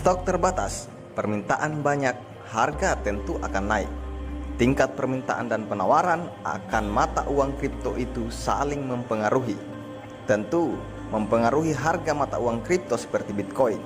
stok terbatas, permintaan banyak, harga tentu akan naik. Tingkat permintaan dan penawaran akan mata uang kripto itu saling mempengaruhi. Tentu mempengaruhi harga mata uang kripto seperti Bitcoin.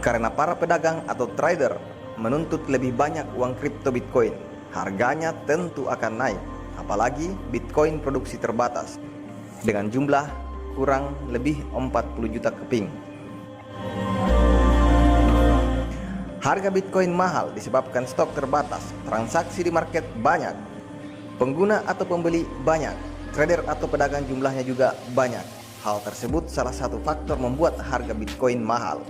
Karena para pedagang atau trader menuntut lebih banyak uang kripto Bitcoin, harganya tentu akan naik. Apalagi Bitcoin produksi terbatas dengan jumlah kurang lebih 40 juta keping. Harga Bitcoin mahal disebabkan stok terbatas, transaksi di market banyak, pengguna atau pembeli banyak, trader atau pedagang jumlahnya juga banyak. Hal tersebut salah satu faktor membuat harga Bitcoin mahal.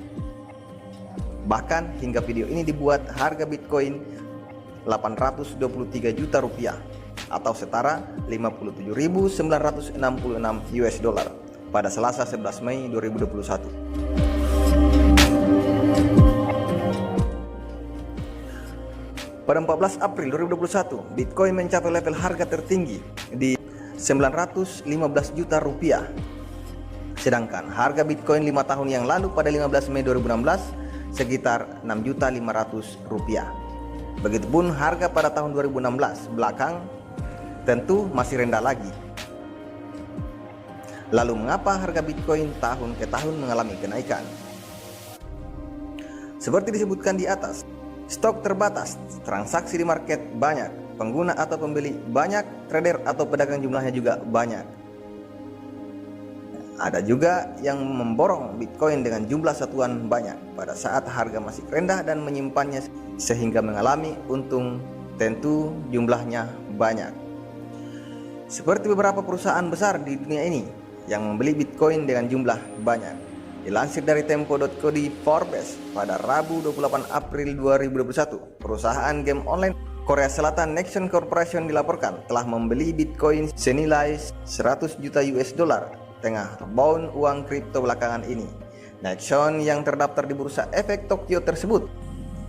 Bahkan hingga video ini dibuat, harga Bitcoin 823 juta rupiah atau setara 57.966 US dollar pada Selasa 11 Mei 2021. Pada 14 April 2021, Bitcoin mencapai level harga tertinggi di 915 juta rupiah. Sedangkan harga Bitcoin 5 tahun yang lalu pada 15 Mei 2016 sekitar 6.500.000 rupiah. Begitupun harga pada tahun 2016 belakang tentu masih rendah lagi. Lalu mengapa harga Bitcoin tahun ke tahun mengalami kenaikan? Seperti disebutkan di atas, stok terbatas, transaksi di market banyak, pengguna atau pembeli banyak, trader atau pedagang jumlahnya juga banyak. Ada juga yang memborong Bitcoin dengan jumlah satuan banyak pada saat harga masih rendah dan menyimpannya sehingga mengalami untung, tentu jumlahnya banyak. Seperti beberapa perusahaan besar di dunia ini yang membeli Bitcoin dengan jumlah banyak. Dilansir dari Tempo.co di Forbes pada Rabu 28 April 2021, perusahaan game online Korea Selatan Nexon Corporation dilaporkan telah membeli Bitcoin senilai 100 juta US dollar tengah rebound uang kripto belakangan ini. Nexon yang terdaftar di Bursa Efek Tokyo tersebut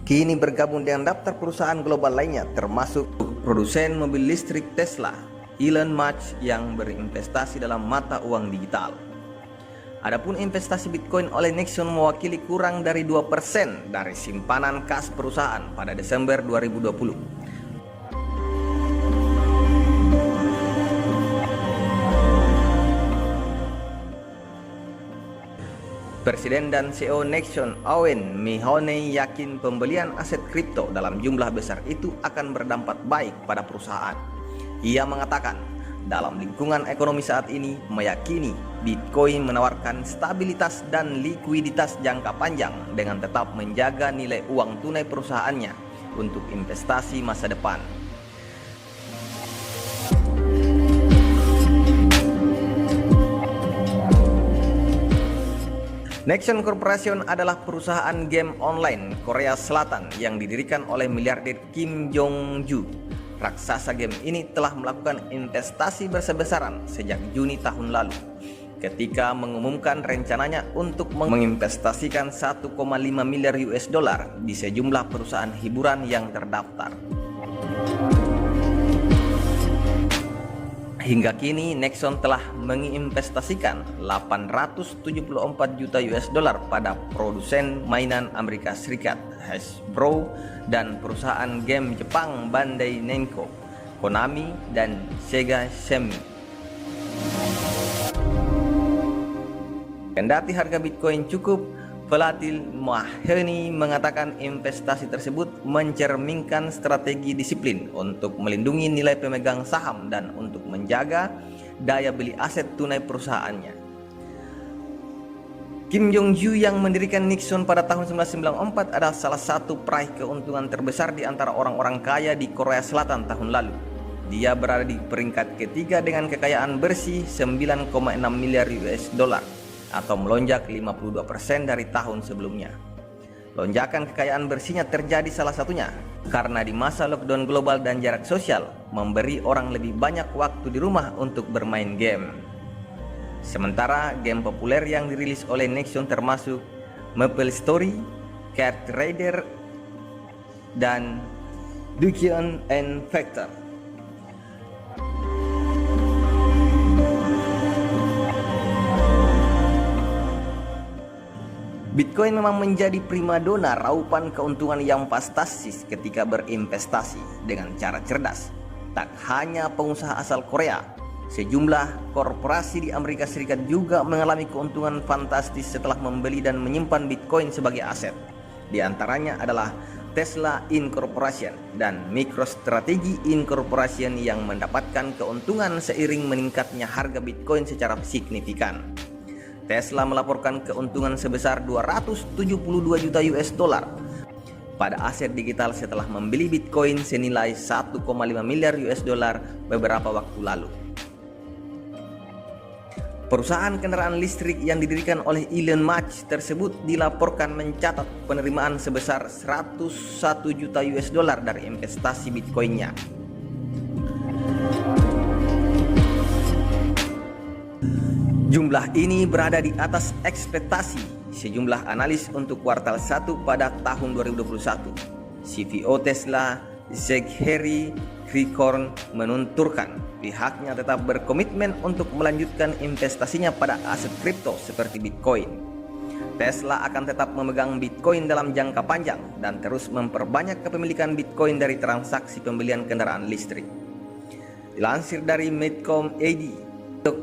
kini bergabung dengan daftar perusahaan global lainnya termasuk produsen mobil listrik Tesla, Elon Musk yang berinvestasi dalam mata uang digital. Adapun investasi Bitcoin oleh Nexon mewakili kurang dari 2% dari simpanan kas perusahaan pada Desember 2020. Presiden dan CEO Nexon, Owen Mahoney, yakin pembelian aset kripto dalam jumlah besar itu akan berdampak baik pada perusahaan. Ia mengatakan, dalam lingkungan ekonomi saat ini, meyakini Bitcoin menawarkan stabilitas dan likuiditas jangka panjang dengan tetap menjaga nilai uang tunai perusahaannya untuk investasi masa depan. Nexon Corporation adalah perusahaan game online Korea Selatan yang didirikan oleh miliarder Kim Jong-ju. Raksasa game ini telah melakukan investasi besar-besaran sejak Juni tahun lalu, ketika mengumumkan rencananya untuk menginvestasikan 1,5 miliar US dollar di sejumlah perusahaan hiburan yang terdaftar. Hingga kini Nexon telah menginvestasikan 874 juta US dollar pada produsen mainan Amerika Serikat Hasbro dan perusahaan game Jepang Bandai Namco, Konami, dan Sega Sammy. Kendati harga Bitcoin cukup volatil, Mahoney mengatakan investasi tersebut mencerminkan strategi disiplin untuk melindungi nilai pemegang saham dan untuk menjaga daya beli aset tunai perusahaannya. Kim Jong-ju yang mendirikan Nexon pada tahun 1994 adalah salah satu peraih keuntungan terbesar di antara orang-orang kaya di Korea Selatan tahun lalu. Dia berada di peringkat ketiga dengan kekayaan bersih 9,6 miliar US dollar. Atau melonjak 52% dari tahun sebelumnya. Lonjakan kekayaan bersihnya terjadi salah satunya karena di masa lockdown global dan jarak sosial memberi orang lebih banyak waktu di rumah untuk bermain game. Sementara game populer yang dirilis oleh Nexon termasuk Maple Story, Card Raider, dan Dungeon and Factor. Bitcoin memang menjadi primadona raupan keuntungan yang fantastis ketika berinvestasi dengan cara cerdas. Tak hanya pengusaha asal Korea, sejumlah korporasi di Amerika Serikat juga mengalami keuntungan fantastis setelah membeli dan menyimpan Bitcoin sebagai aset. Di antaranya adalah Tesla Incorporation dan MicroStrategy Incorporation yang mendapatkan keuntungan seiring meningkatnya harga Bitcoin secara signifikan. Tesla melaporkan keuntungan sebesar 272 juta US dollar pada aset digital setelah membeli Bitcoin senilai 1,5 miliar US dollar beberapa waktu lalu. Perusahaan kendaraan listrik yang didirikan oleh Elon Musk tersebut dilaporkan mencatat penerimaan sebesar 101 juta US dollar dari investasi Bitcoinnya. Jumlah ini berada di atas ekspektasi sejumlah analis untuk kuartal 1 pada tahun 2021. CFO Tesla, Zachary Kirkhorn, menunturkan pihaknya tetap berkomitmen untuk melanjutkan investasinya pada aset kripto seperti Bitcoin. Tesla akan tetap memegang Bitcoin dalam jangka panjang dan terus memperbanyak kepemilikan Bitcoin dari transaksi pembelian kendaraan listrik. Dilansir dari Medcom AD,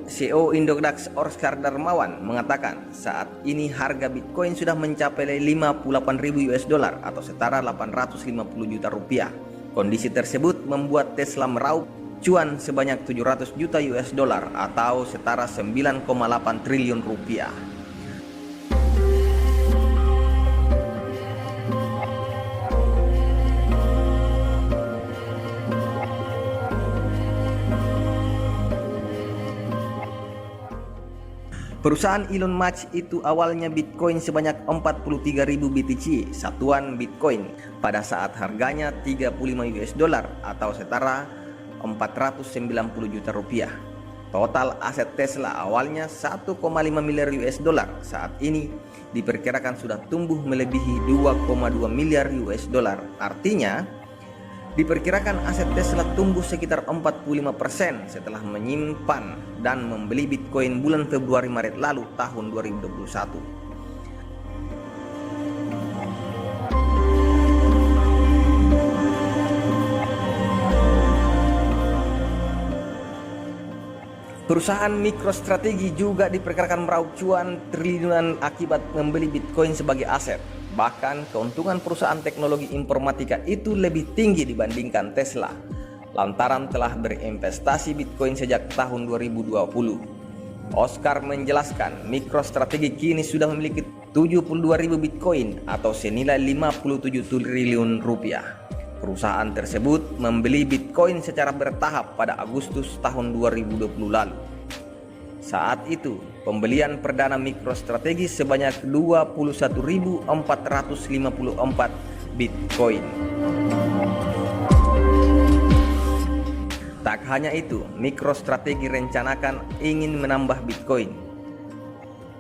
CEO Indodax Oscar Darmawan mengatakan saat ini harga Bitcoin sudah mencapai 58.000 US dollar atau setara 850 juta rupiah. Kondisi tersebut membuat Tesla meraup cuan sebanyak 700 juta US dollar atau setara 9,8 triliun rupiah. Perusahaan Elon Musk itu awalnya Bitcoin sebanyak 43.000 BTC satuan Bitcoin pada saat harganya 35 US dollar atau setara 490 juta rupiah. Total aset Tesla awalnya 1,5 miliar US dollar saat ini diperkirakan sudah tumbuh melebihi 2,2 miliar US dollar. Artinya diperkirakan aset Tesla tumbuh sekitar 45% setelah menyimpan dan membeli Bitcoin bulan Februari-Maret lalu tahun 2021. Perusahaan MicroStrategy juga diperkirakan meraup cuan triliunan akibat membeli Bitcoin sebagai aset. Bahkan keuntungan perusahaan teknologi informatika itu lebih tinggi dibandingkan Tesla, lantaran telah berinvestasi Bitcoin sejak tahun 2020. Oscar menjelaskan MicroStrategy kini sudah memiliki 72.000 Bitcoin atau senilai 57 triliun rupiah. Perusahaan tersebut membeli Bitcoin secara bertahap pada Agustus tahun 2020 lalu. Saat itu, pembelian perdana MicroStrategy sebanyak 21.454 Bitcoin. Tak hanya itu, MicroStrategy rencanakan ingin menambah Bitcoin.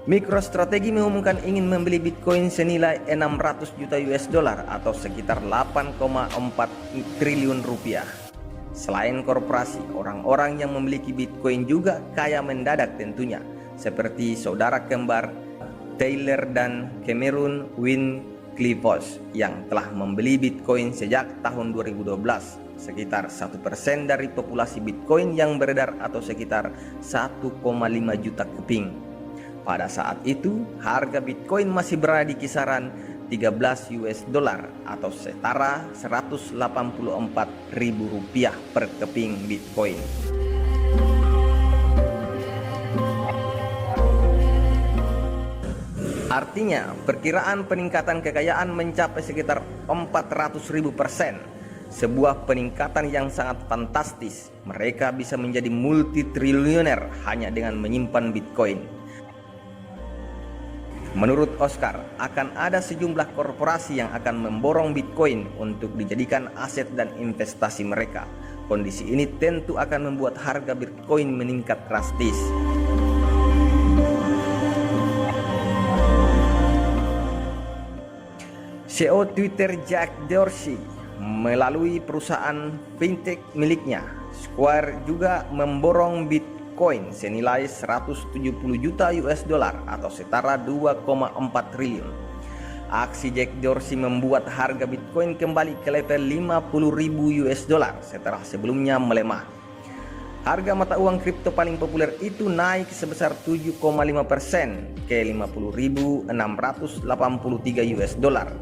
MicroStrategy mengumumkan ingin membeli Bitcoin senilai 600 juta US dollar atau sekitar 8,4 triliun rupiah. Selain korporasi, orang-orang yang memiliki Bitcoin juga kaya mendadak tentunya, seperti saudara kembar Taylor dan Cameron Winklevoss yang telah membeli Bitcoin sejak tahun 2012, sekitar 1% dari populasi Bitcoin yang beredar atau sekitar 1,5 juta keping. Pada saat itu, harga Bitcoin masih berada di kisaran 13 US dollar atau setara 184.000 rupiah per keping Bitcoin. Artinya, perkiraan peningkatan kekayaan mencapai sekitar 400.000%. Sebuah peningkatan yang sangat fantastis. Mereka bisa menjadi multitriliuner hanya dengan menyimpan Bitcoin. Menurut Oscar, akan ada sejumlah korporasi yang akan memborong Bitcoin untuk dijadikan aset dan investasi mereka. Kondisi ini tentu akan membuat harga Bitcoin meningkat drastis. CEO Twitter Jack Dorsey melalui perusahaan fintech miliknya, Square, juga memborong Bitcoin senilai 170 juta US dollar atau setara 2,4 triliun. Aksi Jack Dorsey membuat harga Bitcoin kembali ke level 50.000 US dollar setelah sebelumnya melemah. Harga mata uang kripto paling populer itu naik sebesar 7,5% ke 50.683 US dollar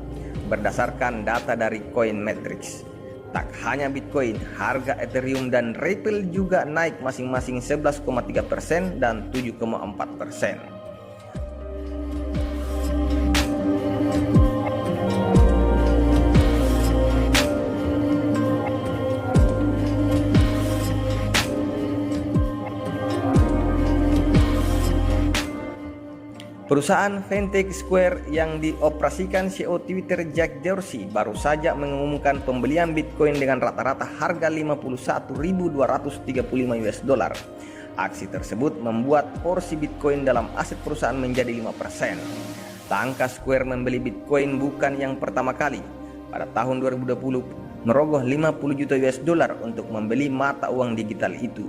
berdasarkan data dari Coinmetrics. Tak hanya Bitcoin, harga Ethereum dan Ripple juga naik masing-masing 11,3% dan 7,4%. Perusahaan fintech Square yang dioperasikan CEO Twitter Jack Dorsey baru saja mengumumkan pembelian Bitcoin dengan rata-rata harga 51.235 US dollar. Aksi tersebut membuat porsi Bitcoin dalam aset perusahaan menjadi 5%. Langkah Square membeli Bitcoin bukan yang pertama kali. Pada tahun 2020 merogoh 50 juta US dollar untuk membeli mata uang digital itu.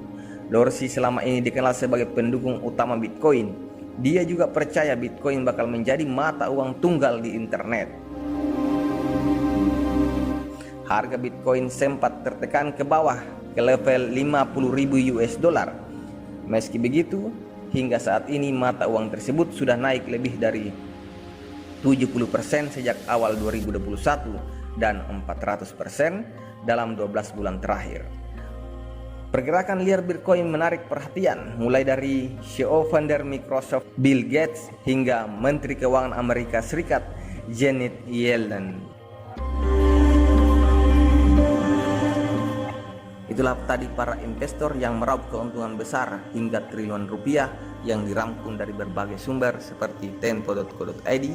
Dorsey selama ini dikenal sebagai pendukung utama Bitcoin. Dia juga percaya Bitcoin bakal menjadi mata uang tunggal di internet. Harga Bitcoin sempat tertekan ke bawah ke level 50.000 US dollar. Meski begitu, hingga saat ini mata uang tersebut sudah naik lebih dari 70% sejak awal 2021 dan 400% dalam 12 bulan terakhir. Pergerakan liar Bitcoin menarik perhatian, mulai dari CEO founder Microsoft Bill Gates hingga Menteri Keuangan Amerika Serikat Janet Yellen. Itulah tadi para investor yang meraup keuntungan besar hingga triliunan rupiah yang dirangkum dari berbagai sumber seperti tempo.co.id,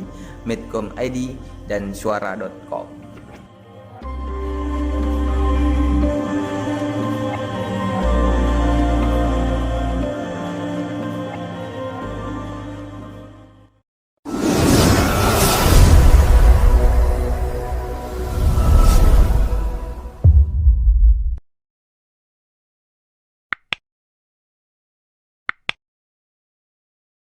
medcom.id, dan suara.com.